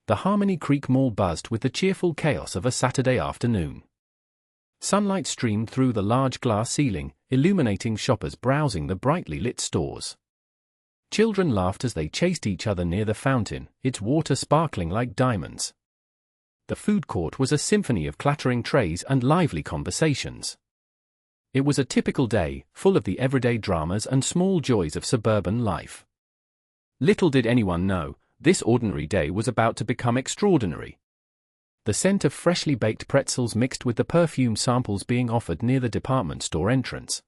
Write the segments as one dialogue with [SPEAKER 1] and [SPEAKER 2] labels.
[SPEAKER 1] The Harmony Creek Mall buzzed with the cheerful chaos of a Saturday afternoon. Sunlight streamed through the large glass ceiling, illuminating shoppers browsing the brightly lit stores. Children laughed as they chased each other near the fountain, its water sparkling like diamonds. The food court was a symphony of clattering trays and lively conversations. It was a typical day, full of the everyday dramas and small joys of suburban life. Little did anyone know, this ordinary day was about to become extraordinary. The scent of freshly baked pretzels mixed with the perfume samples being offered near the department store entrance.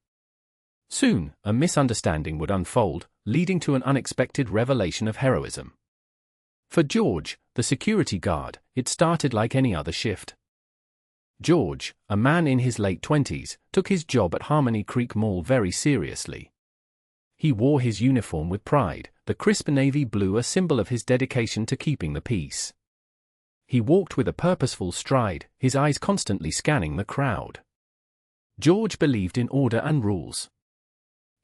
[SPEAKER 1] Soon, a misunderstanding would unfold, leading to an unexpected revelation of heroism. For George, the security guard, it started like any other shift. George, a man in his late 20s, took his job at Harmony Creek Mall very seriously. He wore his uniform with pride, the crisp navy blue a symbol of his dedication to keeping the peace. He walked with a purposeful stride, his eyes constantly scanning the crowd. George believed in order and rules.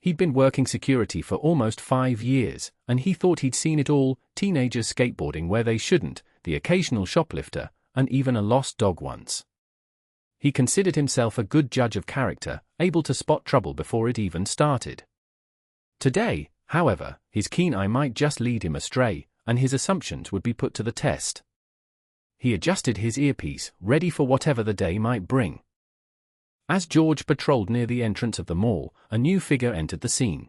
[SPEAKER 1] He'd been working security for almost 5 years, and he thought he'd seen it all: teenagers skateboarding where they shouldn't, the occasional shoplifter, and even a lost dog once. He considered himself a good judge of character, able to spot trouble before it even started. Today, however, his keen eye might just lead him astray, and his assumptions would be put to the test. He adjusted his earpiece, ready for whatever the day might bring. As George patrolled near the entrance of the mall, a new figure entered the scene.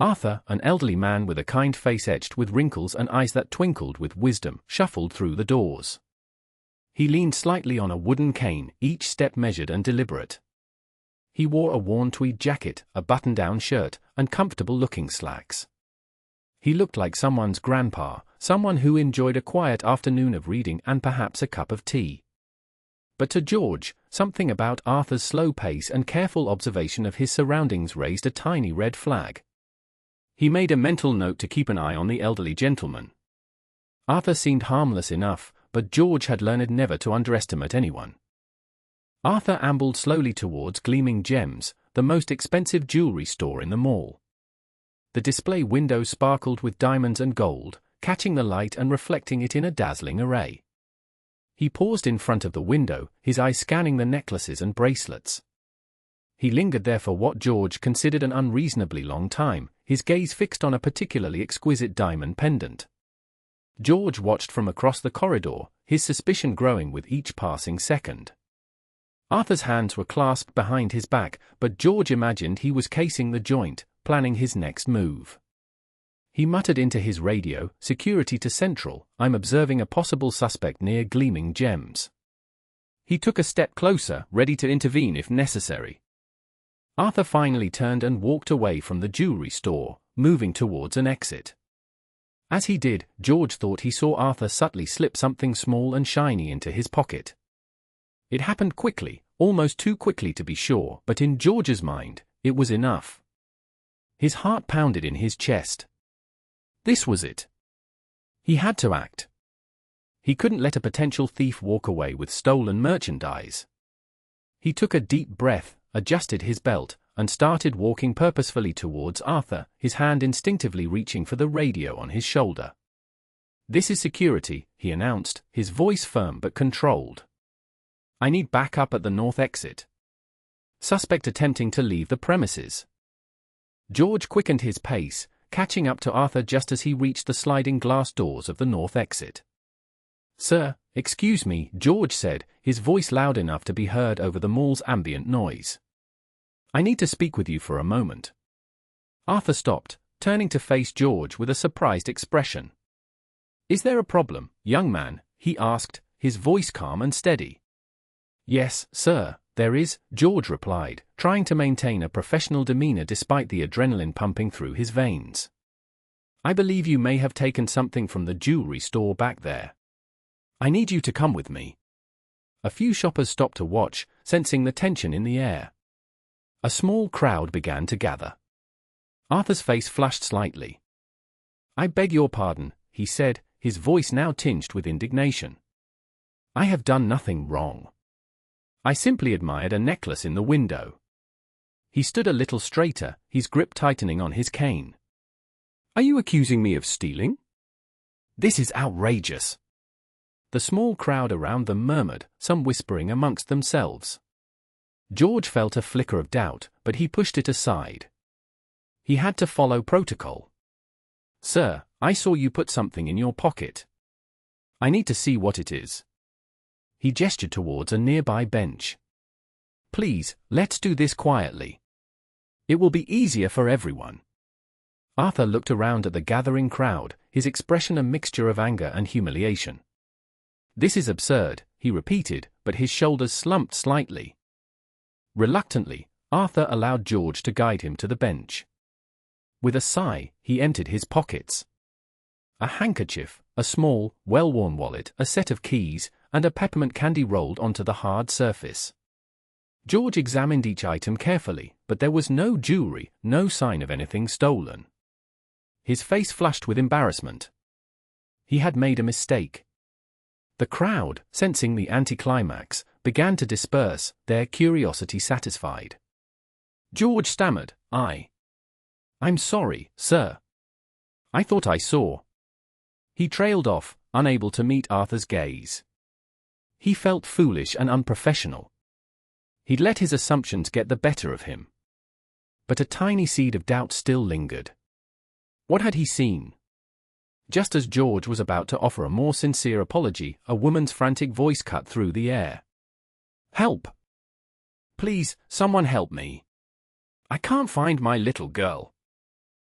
[SPEAKER 1] Arthur, an elderly man with a kind face etched with wrinkles and eyes that twinkled with wisdom, shuffled through the doors. He leaned slightly on a wooden cane, each step measured and deliberate. He wore a worn tweed jacket, a button-down shirt, and comfortable-looking slacks. He looked like someone's grandpa, someone who enjoyed a quiet afternoon of reading and perhaps a cup of tea. But to George, something about Arthur's slow pace and careful observation of his surroundings raised a tiny red flag. He made a mental note to keep an eye on the elderly gentleman. Arthur seemed harmless enough, but George had learned never to underestimate anyone. Arthur ambled slowly towards Gleaming Gems, the most expensive jewelry store in the mall. The display windows sparkled with diamonds and gold, catching the light and reflecting it in a dazzling array. He paused in front of the window, his eyes scanning the necklaces and bracelets. He lingered there for what George considered an unreasonably long time, his gaze fixed on a particularly exquisite diamond pendant. George watched from across the corridor, his suspicion growing with each passing second. Arthur's hands were clasped behind his back, but George imagined he was casing the joint, planning his next move. He muttered into his radio, "Security to Central, I'm observing a possible suspect near Gleaming Gems." He took a step closer, ready to intervene if necessary. Arthur finally turned and walked away from the jewelry store, moving towards an exit. As he did, George thought he saw Arthur subtly slip something small and shiny into his pocket. It happened quickly, almost too quickly to be sure, but in George's mind, it was enough. His heart pounded in his chest. This was it. He had to act. He couldn't let a potential thief walk away with stolen merchandise. He took a deep breath, adjusted his belt, and started walking purposefully towards Arthur, his hand instinctively reaching for the radio on his shoulder. "This is security," he announced, his voice firm but controlled. "I need backup at the north exit. Suspect attempting to leave the premises." George quickened his pace, catching up to Arthur just as he reached the sliding glass doors of the north exit. "Sir, excuse me," George said, his voice loud enough to be heard over the mall's ambient noise. "I need to speak with you for a moment." Arthur stopped, turning to face George with a surprised expression. "Is there a problem, young man?" he asked, his voice calm and steady. "Yes, sir, there is," George replied, trying to maintain a professional demeanor despite the adrenaline pumping through his veins. "I believe you may have taken something from the jewelry store back there. I need you to come with me." A few shoppers stopped to watch, sensing the tension in the air. A small crowd began to gather. Arthur's face flushed slightly. "I beg your pardon," he said, his voice now tinged with indignation. "I have done nothing wrong. I simply admired a necklace in the window." He stood a little straighter, his grip tightening on his cane. "Are you accusing me of stealing? This is outrageous." The small crowd around them murmured, some whispering amongst themselves. George felt a flicker of doubt, but he pushed it aside. He had to follow protocol. "Sir, I saw you put something in your pocket. I need to see what it is." He gestured towards a nearby bench. "Please, let's do this quietly. It will be easier for everyone." Arthur looked around at the gathering crowd, his expression a mixture of anger and humiliation. "This is absurd," he repeated, but his shoulders slumped slightly. Reluctantly, Arthur allowed George to guide him to the bench. With a sigh, he emptied his pockets. A handkerchief, a small, well-worn wallet, a set of keys, and a peppermint candy rolled onto the hard surface. George examined each item carefully, but there was no jewelry, no sign of anything stolen. His face flushed with embarrassment. He had made a mistake. The crowd, sensing the anticlimax, began to disperse, their curiosity satisfied. George stammered, I'm sorry, sir. I thought I saw." He trailed off, unable to meet Arthur's gaze. He felt foolish and unprofessional. He'd let his assumptions get the better of him. But a tiny seed of doubt still lingered. What had he seen? Just as George was about to offer a more sincere apology, a woman's frantic voice cut through the air. "Help! Please, someone help me. I can't find my little girl."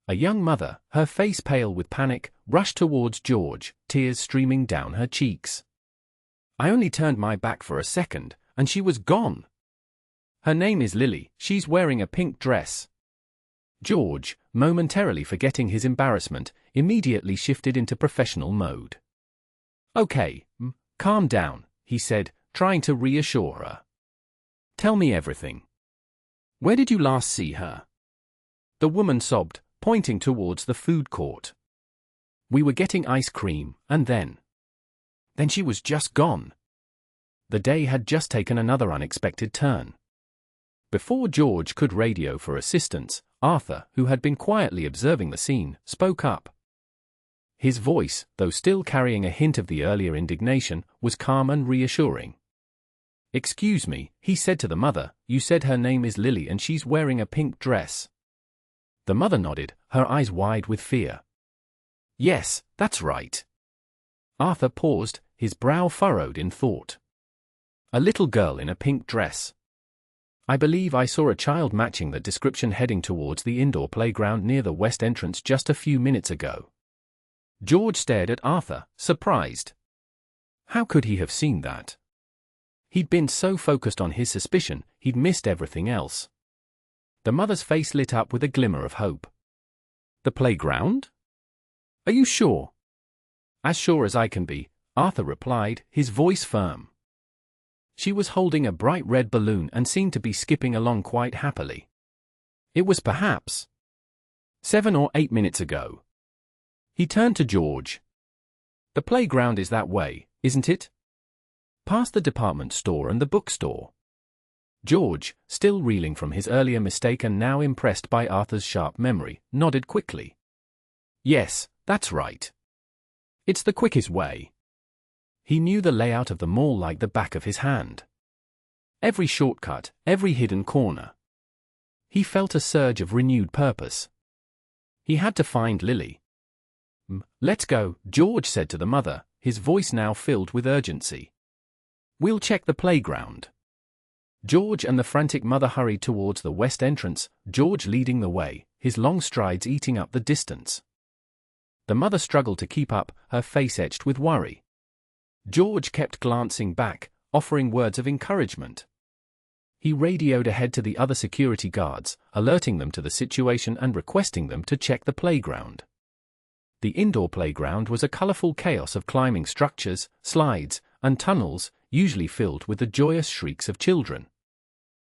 [SPEAKER 1] A young mother, her face pale with panic, rushed towards George, tears streaming down her cheeks. "I only turned my back for a second, and she was gone. Her name is Lily, she's wearing a pink dress." George, momentarily forgetting his embarrassment, immediately shifted into professional mode. "Okay, calm down," he said, trying to reassure her. "Tell me everything. Where did you last see her?" The woman sobbed, pointing towards the food court. "We were getting ice cream, and then she was just gone." The day had just taken another unexpected turn. Before George could radio for assistance, Arthur, who had been quietly observing the scene, spoke up. His voice, though still carrying a hint of the earlier indignation, was calm and reassuring. "Excuse me," he said to the mother, "you said her name is Lily and she's wearing a pink dress." The mother nodded, her eyes wide with fear. "Yes, that's right." Arthur paused, his brow furrowed in thought. "A little girl in a pink dress. I believe I saw a child matching the description heading towards the indoor playground near the west entrance just a few minutes ago." George stared at Arthur, surprised. How could he have seen that? He'd been so focused on his suspicion, he'd missed everything else. The mother's face lit up with a glimmer of hope. "The playground? Are you sure?" "As sure as I can be," Arthur replied, his voice firm. She was holding a bright red balloon and seemed to be skipping along quite happily. "It was perhaps 7 or 8 minutes ago." He turned to George. "The playground is that way, isn't it? Past the department store and the bookstore." George, still reeling from his earlier mistake and now impressed by Arthur's sharp memory, nodded quickly. "Yes, that's right. It's the quickest way." He knew the layout of the mall like the back of his hand. Every shortcut, every hidden corner. He felt a surge of renewed purpose. He had to find Lily. "Let's go," George said to the mother, his voice now filled with urgency. "We'll check the playground." George and the frantic mother hurried towards the west entrance, George leading the way, his long strides eating up the distance. The mother struggled to keep up, her face etched with worry. George kept glancing back, offering words of encouragement. He radioed ahead to the other security guards, alerting them to the situation and requesting them to check the playground. The indoor playground was a colorful chaos of climbing structures, slides, and tunnels, usually filled with the joyous shrieks of children.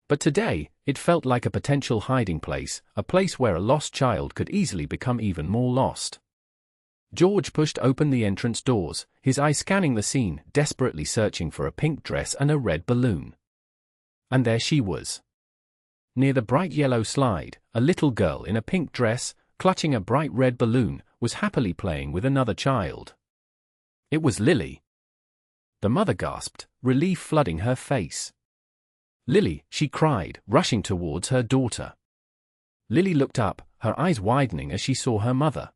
[SPEAKER 1] But today, it felt like a potential hiding place, a place where a lost child could easily become even more lost. George pushed open the entrance doors, his eye scanning the scene, desperately searching for a pink dress and a red balloon. And there she was. Near the bright yellow slide, a little girl in a pink dress, clutching a bright red balloon, was happily playing with another child. It was Lily. The mother gasped, relief flooding her face. "Lily," she cried, rushing towards her daughter. Lily looked up, her eyes widening as she saw her mother.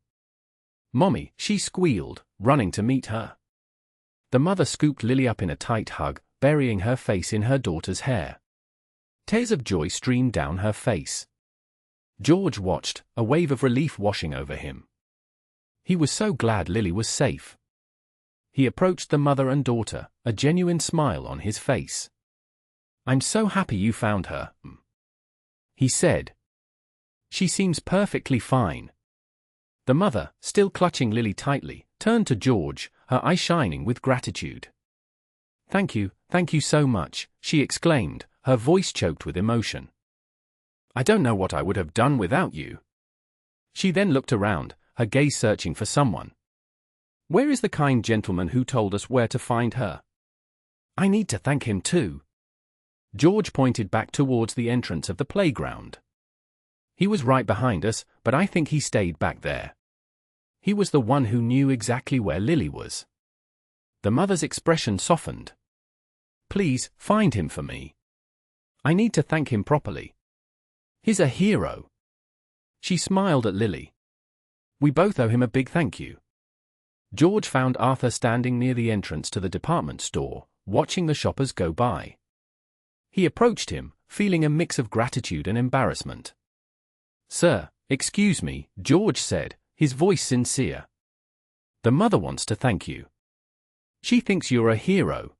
[SPEAKER 1] "Mommy," she squealed, running to meet her. The mother scooped Lily up in a tight hug, burying her face in her daughter's hair. Tears of joy streamed down her face. George watched, a wave of relief washing over him. He was so glad Lily was safe. He approached the mother and daughter, a genuine smile on his face. "I'm so happy you found her," he said. "She seems perfectly fine." The mother, still clutching Lily tightly, turned to George, her eyes shining with gratitude. thank you so much," she exclaimed, her voice choked with emotion. "I don't know what I would have done without you." She then looked around, her gaze searching for someone. "Where is the kind gentleman who told us where to find her? I need to thank him too." George pointed back towards the entrance of the playground. "He was right behind us, but I think he stayed back there. He was the one who knew exactly where Lily was." The mother's expression softened. "Please, find him for me. I need to thank him properly. He's a hero." She smiled at Lily. "We both owe him a big thank you." George found Arthur standing near the entrance to the department store, watching the shoppers go by. He approached him, feeling a mix of gratitude and embarrassment. "Sir, excuse me," George said, his voice sincere. "The mother wants to thank you. She thinks you're a hero."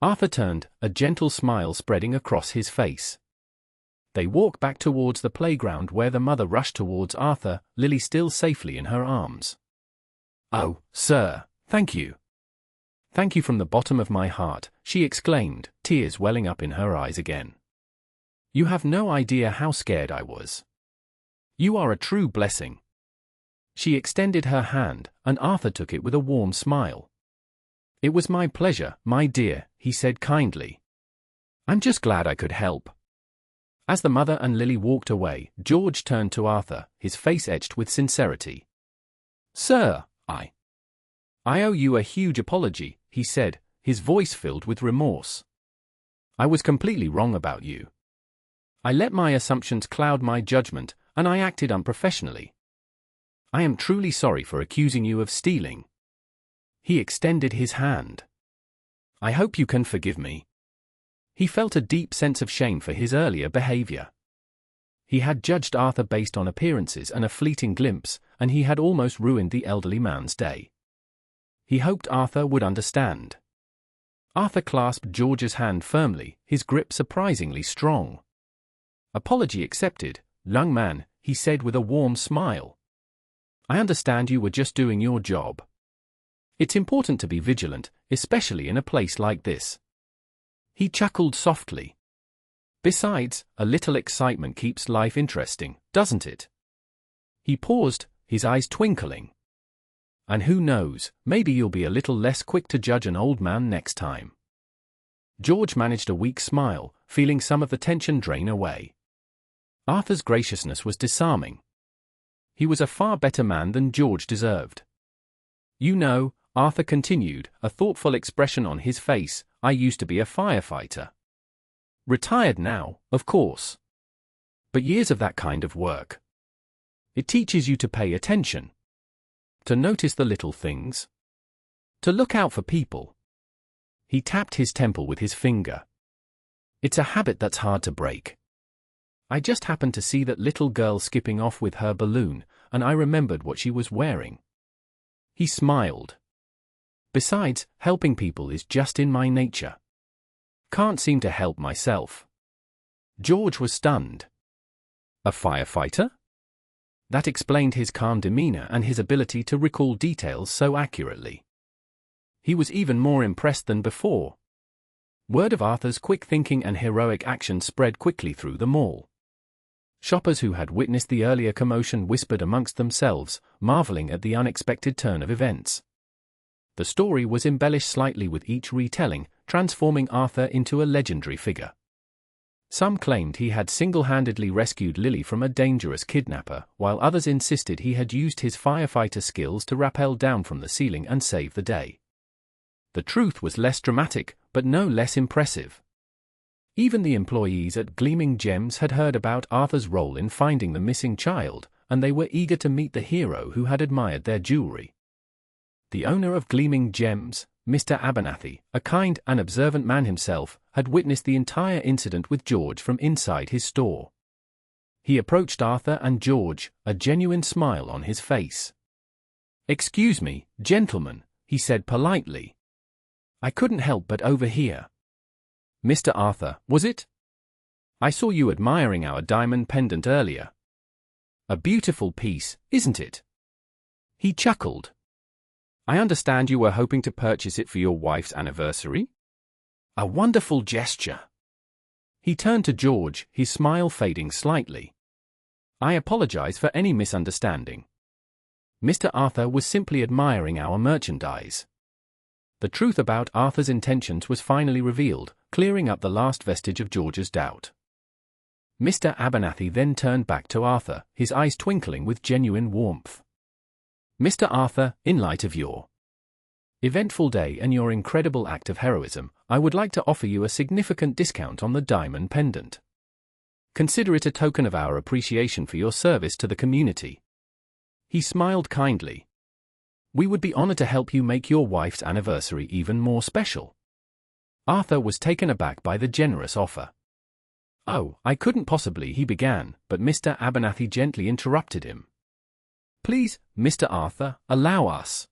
[SPEAKER 1] Arthur turned, a gentle smile spreading across his face. They walked back towards the playground where the mother rushed towards Arthur, Lily still safely in her arms. "Oh, sir, thank you. Thank you from the bottom of my heart," she exclaimed, tears welling up in her eyes again. "You have no idea how scared I was. You are a true blessing." She extended her hand, and Arthur took it with a warm smile. "It was my pleasure, my dear," he said kindly. "I'm just glad I could help." As the mother and Lily walked away, George turned to Arthur, his face etched with sincerity. "Sir, I owe you a huge apology," he said, his voice filled with remorse. "I was completely wrong about you. I let my assumptions cloud my judgment, and I acted unprofessionally. I am truly sorry for accusing you of stealing." He extended his hand. "I hope you can forgive me." He felt a deep sense of shame for his earlier behavior. He had judged Arthur based on appearances and a fleeting glimpse, and he had almost ruined the elderly man's day. He hoped Arthur would understand. Arthur clasped George's hand firmly, his grip surprisingly strong. "Apology accepted, young man," he said with a warm smile. "I understand you were just doing your job. It's important to be vigilant, especially in a place like this." He chuckled softly. "Besides, a little excitement keeps life interesting, doesn't it?" He paused, his eyes twinkling. "And who knows, maybe you'll be a little less quick to judge an old man next time." George managed a weak smile, feeling some of the tension drain away. Arthur's graciousness was disarming. He was a far better man than George deserved. "You know," Arthur continued, a thoughtful expression on his face, "I used to be a firefighter. Retired now, of course. But years of that kind of work. It teaches you to pay attention. To notice the little things. To look out for people." He tapped his temple with his finger. "It's a habit that's hard to break. I just happened to see that little girl skipping off with her balloon, and I remembered what she was wearing." He smiled. "Besides, helping people is just in my nature. Can't seem to help myself." George was stunned. "A firefighter?" That explained his calm demeanor and his ability to recall details so accurately. He was even more impressed than before. Word of Arthur's quick thinking and heroic action spread quickly through the mall. Shoppers who had witnessed the earlier commotion whispered amongst themselves, marveling at the unexpected turn of events. The story was embellished slightly with each retelling, transforming Arthur into a legendary figure. Some claimed he had single-handedly rescued Lily from a dangerous kidnapper, while others insisted he had used his firefighter skills to rappel down from the ceiling and save the day. The truth was less dramatic, but no less impressive. Even the employees at Gleaming Gems had heard about Arthur's role in finding the missing child, and they were eager to meet the hero who had admired their jewelry. The owner of Gleaming Gems, Mr. Abernathy, a kind and observant man himself, had witnessed the entire incident with George from inside his store. He approached Arthur and George, a genuine smile on his face. "Excuse me, gentlemen," he said politely. "I couldn't help but overhear. Mr. Arthur, was it? I saw you admiring our diamond pendant earlier. A beautiful piece, isn't it?" He chuckled. "I understand you were hoping to purchase it for your wife's anniversary? A wonderful gesture." He turned to George, his smile fading slightly. "I apologize for any misunderstanding. Mr. Arthur was simply admiring our merchandise." The truth about Arthur's intentions was finally revealed, clearing up the last vestige of George's doubt. Mr. Abernathy then turned back to Arthur, his eyes twinkling with genuine warmth. "Mr. Arthur, in light of your eventful day and your incredible act of heroism, I would like to offer you a significant discount on the diamond pendant. Consider it a token of our appreciation for your service to the community." He smiled kindly. "We would be honored to help you make your wife's anniversary even more special." Arthur was taken aback by the generous offer. "Oh, I couldn't possibly," he began, but Mr. Abernathy gently interrupted him. "Please, Mr. Arthur, allow us.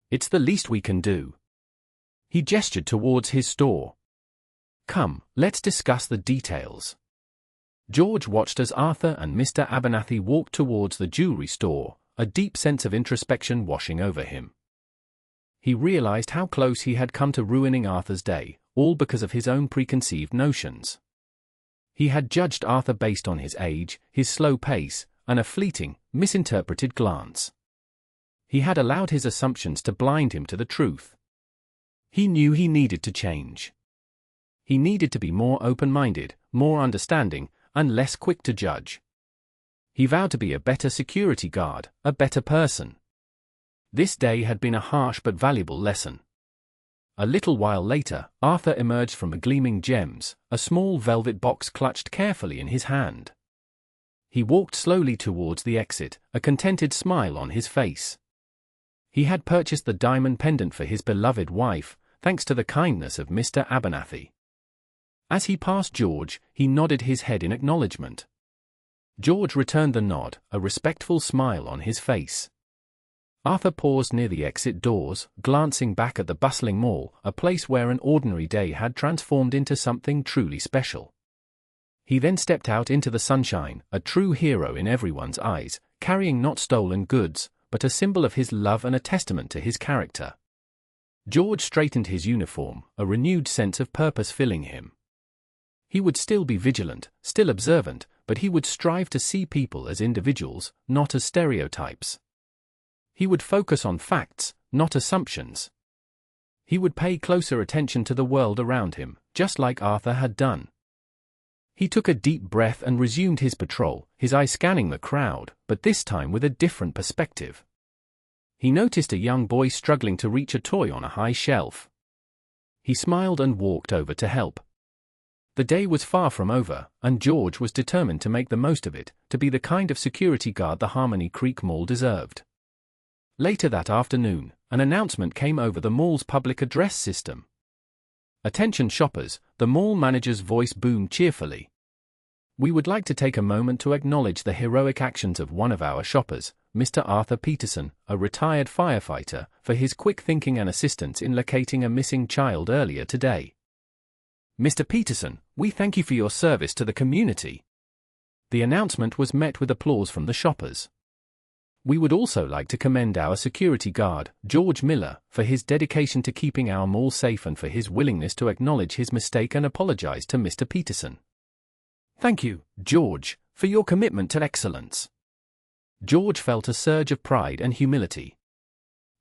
[SPEAKER 1] It's the least we can do." He gestured towards his store. "Come, let's discuss the details." George watched as Arthur and Mr. Abernathy walked towards the jewelry store, a deep sense of introspection washing over him. He realized how close he had come to ruining Arthur's day, all because of his own preconceived notions. He had judged Arthur based on his age, his slow pace, and a fleeting, misinterpreted glance. He had allowed his assumptions to blind him to the truth. He knew he needed to change. He needed to be more open-minded, more understanding, and less quick to judge. He vowed to be a better security guard, a better person. This day had been a harsh but valuable lesson. A little while later, Arthur emerged from the Gleaming Gems, a small velvet box clutched carefully in his hand. He walked slowly towards the exit, a contented smile on his face. He had purchased the diamond pendant for his beloved wife, thanks to the kindness of Mr. Abernathy. As he passed George, he nodded his head in acknowledgement. George returned the nod, a respectful smile on his face. Arthur paused near the exit doors, glancing back at the bustling mall, a place where an ordinary day had transformed into something truly special. He then stepped out into the sunshine, a true hero in everyone's eyes, carrying not stolen goods, but a symbol of his love and a testament to his character. George straightened his uniform, a renewed sense of purpose filling him. He would still be vigilant, still observant, but he would strive to see people as individuals, not as stereotypes. He would focus on facts, not assumptions. He would pay closer attention to the world around him, just like Arthur had done. He took a deep breath and resumed his patrol, his eye scanning the crowd, but this time with a different perspective. He noticed a young boy struggling to reach a toy on a high shelf. He smiled and walked over to help. The day was far from over, and George was determined to make the most of it, to be the kind of security guard the Harmony Creek Mall deserved. Later that afternoon, an announcement came over the mall's public address system. "Attention shoppers," the mall manager's voice boomed cheerfully. "We would like to take a moment to acknowledge the heroic actions of one of our shoppers, Mr. Arthur Peterson, a retired firefighter, for his quick thinking and assistance in locating a missing child earlier today. Mr. Peterson, we thank you for your service to the community." The announcement was met with applause from the shoppers. "We would also like to commend our security guard, George Miller, for his dedication to keeping our mall safe and for his willingness to acknowledge his mistake and apologize to Mr. Peterson. Thank you, George, for your commitment to excellence." George felt a surge of pride and humility.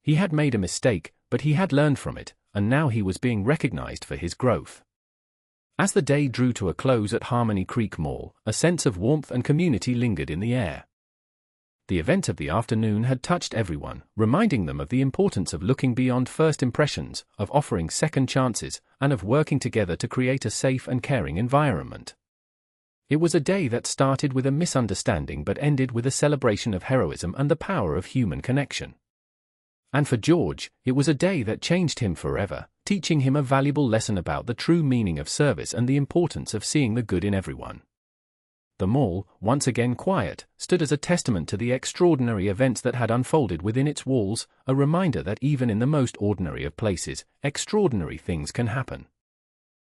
[SPEAKER 1] He had made a mistake, but he had learned from it, and now he was being recognized for his growth. As the day drew to a close at Harmony Creek Mall, a sense of warmth and community lingered in the air. The event of the afternoon had touched everyone, reminding them of the importance of looking beyond first impressions, of offering second chances, and of working together to create a safe and caring environment. It was a day that started with a misunderstanding but ended with a celebration of heroism and the power of human connection. And for George, it was a day that changed him forever, teaching him a valuable lesson about the true meaning of service and the importance of seeing the good in everyone. The mall, once again quiet, stood as a testament to the extraordinary events that had unfolded within its walls, a reminder that even in the most ordinary of places, extraordinary things can happen.